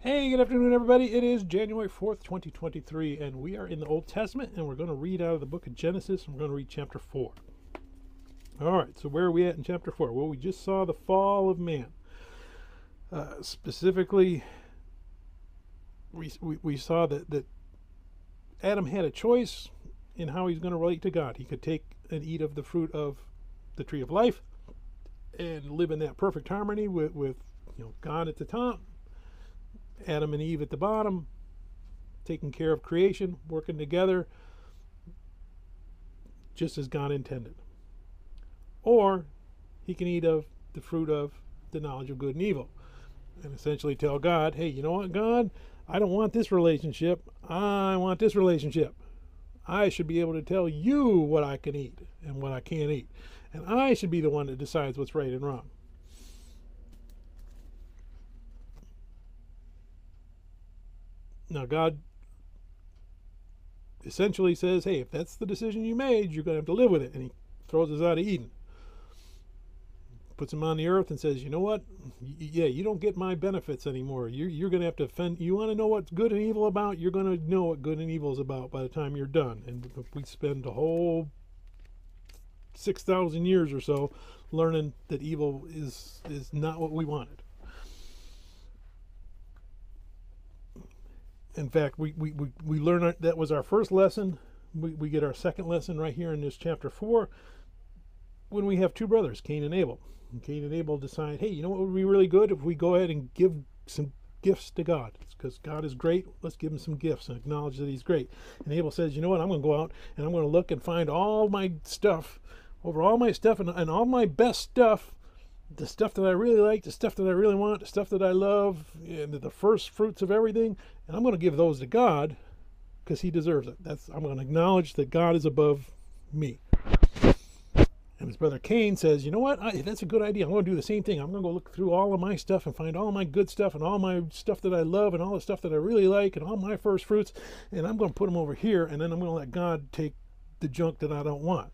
Hey, good afternoon, everybody. It is January 4th, 2023, and we are in the Old Testament, and we're going to read out of the book of Genesis, and we're going to read chapter 4. All right, so where are we at in chapter 4? Well, we just saw the fall of man. Specifically, we saw that Adam had a choice in how he's going to relate to God. He could take and eat of the fruit of the tree of life and live in that perfect harmony with God at the top, Adam and Eve at the bottom, taking care of creation, working together, just as God intended. Or he can eat of the fruit of the knowledge of good and evil, and essentially tell God, hey, you know what, God, I don't want this relationship. I want this relationship. I should be able to tell you what I can eat and what I can't eat. And I should be the one that decides what's right and wrong. Now, God essentially says, hey, if that's the decision you made, you're going to have to live with it. And he throws us out of Eden. Puts him on the earth and says, you know what? Yeah, you don't get my benefits anymore. You're going to have to fend. You want to know what's good and evil about? You're going to know what good and evil is about by the time you're done. And we spend a whole 6,000 years or so learning that evil is not what we wanted. In fact, we learn that was our first lesson. We get our second lesson right here in this chapter 4 when we have two brothers, Cain and Abel. And Cain and Abel decide, hey, you know what would be really good if we go ahead and give some gifts to God? Because God is great. Let's give him some gifts and acknowledge that he's great. And Abel says, you know what? I'm going to go out and I'm going to look and find all my stuff, over all my stuff and all my best stuff, the stuff that I really like, the stuff that I really want, the stuff that I love, and the first fruits of everything, and I'm going to give those to God because he deserves it. I'm going to acknowledge that God is above me. And his brother Cain says, you know what? That's a good idea. I'm going to do the same thing. I'm going to go look through all of my stuff and find all my good stuff and all my stuff that I love and all the stuff that I really like and all my first fruits, and I'm going to put them over here, and then I'm going to let God take the junk that I don't want.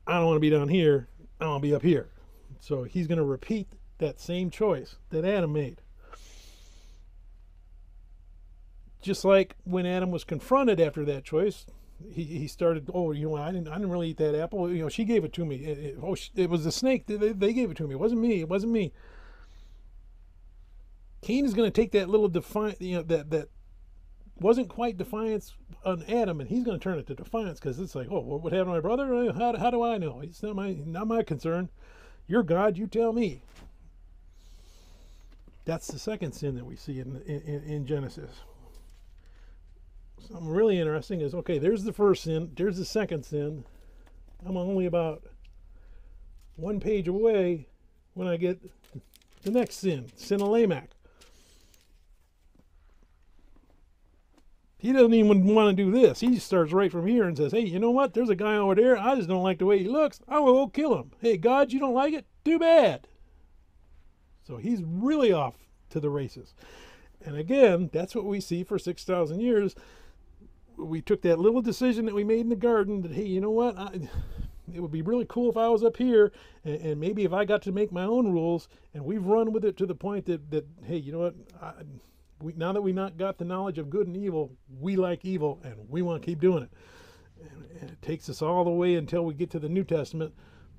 I don't want to be down here. I want to be up here. So he's going to repeat that same choice that Adam made. Just like when Adam was confronted after that choice, he started, oh, you know, I didn't really eat that apple. You know, she gave it to me. It was the snake. They gave it to me. It wasn't me. It wasn't me. Cain is going to take that little defiance, that wasn't quite defiance on Adam, and he's going to turn it to defiance because it's like, oh, what happened to my brother? How do I know? It's not my concern. You're God, you tell me. That's the second sin that we see in Genesis. Something really interesting is, okay, there's the first sin, there's the second sin. I'm only about one page away when I get the next sin of Lamech. He doesn't even want to do this. He starts right from here and says, hey, you know what? There's a guy over there. I just don't like the way he looks. I will go kill him. Hey, God, you don't like it? Too bad. So he's really off to the races. And again, that's what we see for 6,000 years. We took that little decision that we made in the garden that, hey, you know what? It would be really cool if I was up here and maybe if I got to make my own rules, and we've run with it to the point that hey, you know what? Now that we not got the knowledge of good and evil, we like evil and we want to keep doing it. And it takes us all the way until we get to the New Testament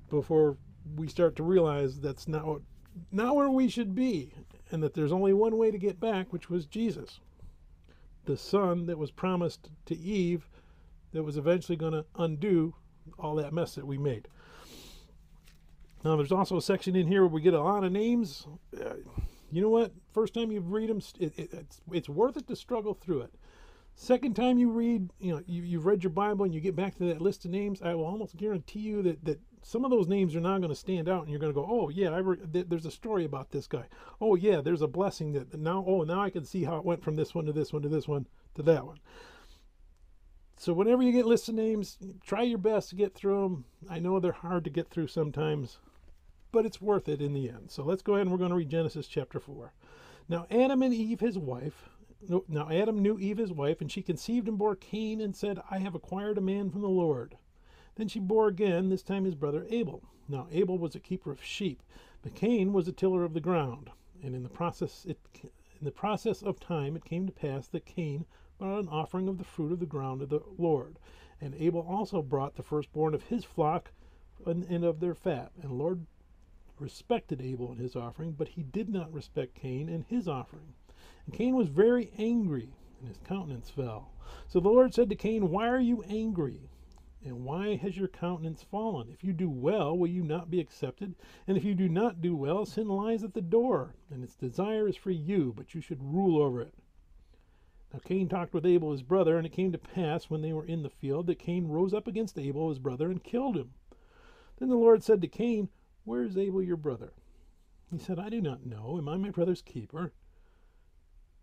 before we start to realize that's not where we should be, and that there's only one way to get back, which was Jesus, the son that was promised to Eve that was eventually going to undo all that mess that we made. Now, there's also a section in here where we get a lot of names. You know what? First time you read them, it's worth it to struggle through it. Second time you read, you've read your Bible and you get back to that list of names, I will almost guarantee you that some of those names are not going to stand out, and you're going to go, oh yeah, there's a story about this guy. Oh yeah, there's a blessing that now I can see how it went from this one to this one to this one to that one. So whenever you get lists of names, try your best to get through them. I know they're hard to get through sometimes, but it's worth it in the end. So let's go ahead and we're going to read Genesis chapter 4. Now Adam knew Eve his wife, and she conceived and bore Cain and said, I have acquired a man from the Lord. Then she bore again, this time his brother Abel. Now Abel was a keeper of sheep, but Cain was a tiller of the ground. And in the process, In the process of time it came to pass that Cain brought an offering of the fruit of the ground to the Lord, and Abel also brought the firstborn of his flock and of their fat. And the Lord respected Abel and his offering, but he did not respect Cain and his offering. And Cain was very angry, and his countenance fell. So the Lord said to Cain, "Why are you angry? And why has your countenance fallen? If you do well, will you not be accepted? And if you do not do well, sin lies at the door, and its desire is for you, but you should rule over it." Now Cain talked with Abel his brother, and it came to pass, when they were in the field, that Cain rose up against Abel his brother and killed him. Then the Lord said to Cain, "Where is Abel your brother?" He said, "I do not know. Am I my brother's keeper?"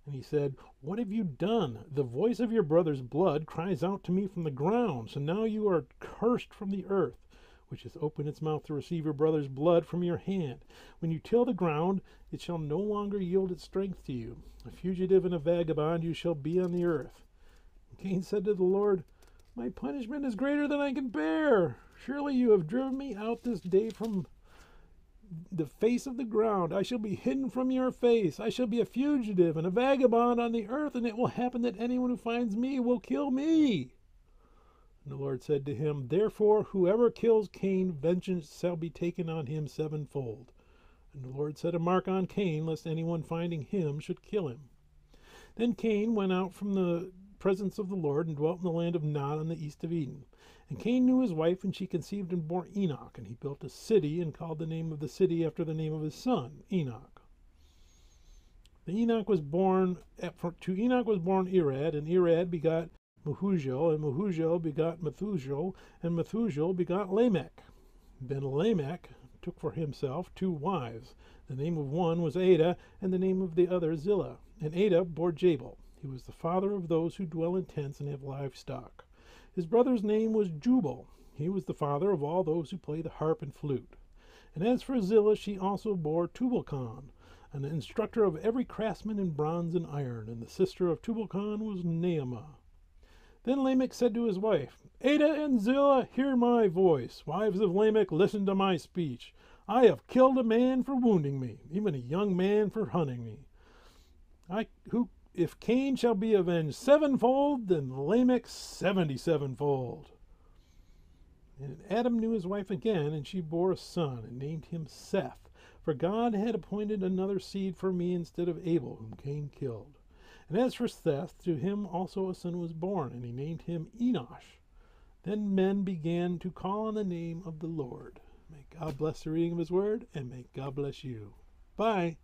And he said, "What have you done? The voice of your brother's blood cries out to me from the ground. So now you are cursed from the earth, which has opened its mouth to receive your brother's blood from your hand. When you till the ground, it shall no longer yield its strength to you. A fugitive and a vagabond you shall be on the earth." And Cain said to the Lord, "My punishment is greater than I can bear. Surely you have driven me out this day from the face of the ground. I shall be hidden from your face. I shall be a fugitive and a vagabond on the earth, and it will happen that anyone who finds me will kill me." And the Lord said to him, "Therefore, whoever kills Cain, vengeance shall be taken on him sevenfold." And the Lord set a mark on Cain, lest anyone finding him should kill him. Then Cain went out from the presence of the Lord and dwelt in the land of Nod on the east of Eden. And Cain knew his wife, and she conceived and bore Enoch. And he built a city and called the name of the city after the name of his son, Enoch. To Enoch was born Irad, and Irad begot Mehujael, and Mehujael begot Methuselah, and Methuselah begot Lamech. Then Lamech took for himself 2 wives. The name of one was Ada, and the name of the other Zillah. And Ada bore Jabal. He was the father of those who dwell in tents and have livestock. His brother's name was Jubal. He was the father of all those who play the harp and flute. And as for Zillah, she also bore Tubal-Cain, an instructor of every craftsman in bronze and iron. And the sister of Tubal-Cain was Naamah. Then Lamech said to his wife, "Ada and Zillah, hear my voice. Wives of Lamech, listen to my speech. I have killed a man for wounding me, even a young man for hunting me. If Cain shall be avenged sevenfold, then Lamech 77-fold. And Adam knew his wife again, and she bore a son, and named him Seth. For God had appointed another seed for me instead of Abel, whom Cain killed. And as for Seth, to him also a son was born, and he named him Enosh. Then men began to call on the name of the Lord. May God bless the reading of his word, and may God bless you. Bye.